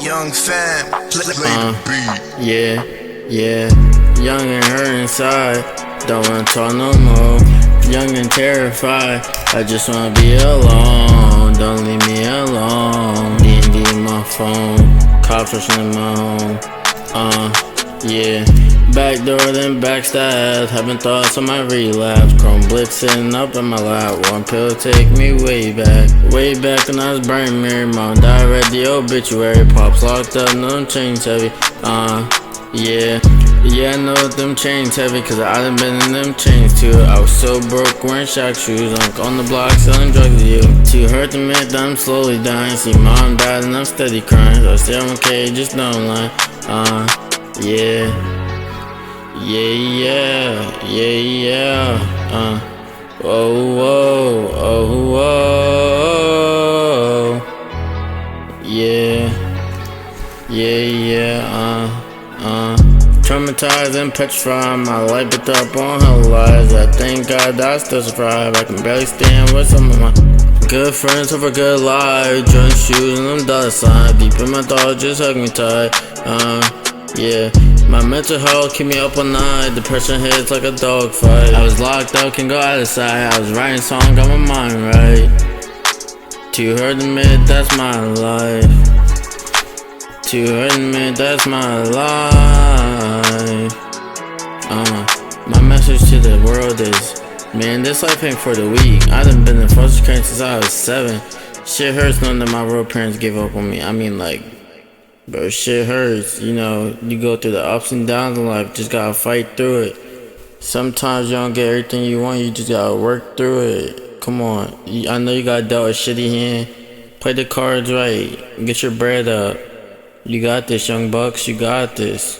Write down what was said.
Young fam, play the beat. Yeah, young and hurt inside, don't wanna talk no more. Young and terrified, I just wanna be alone. Don't leave me alone. D&D my phone, cops rushing in my home. Yeah, backdoor then backstab. Having thoughts on my relapse. Chrome blitz sitting up in my lap. One pill take me way back when I was burning Mary. Mom died, read the obituary. Pops locked up, no them chains heavy. Yeah, I know them chains heavy, cause I done been in them chains too. I was so broke, wearing shock shoes, on the block selling drugs to you. Too hurt to admit that I'm slowly dying. See mom died and I'm steady crying, so I still don't care, just don't lie. Yeah. Traumatized and petrified, my life built up on her lies. I thank God that I still survive. I can barely stand with some of my good friends over good life. Jordan shoes and them dollar signs. Deep in my thoughts, just hug me tight. Yeah, my mental health keep me up all night. Depression hits like a dog fight. I was locked up, can't go out of sight. I was writing songs, got my mind right. Too hurt to admit that's my life. Too hurt to admit that's my life. My message to the world is, man, this life ain't for the weak. I done been in foster care since I was 7. Shit hurts knowing that my real parents gave up on me. I mean, like, bro, shit hurts. You know, you go through the ups and downs in life, just gotta fight through it. Sometimes you don't get everything you want, you just gotta work through it. Come on, I know you got dealt a shitty hand. Play the cards right, get your bread up. You got this, young bucks, you got this.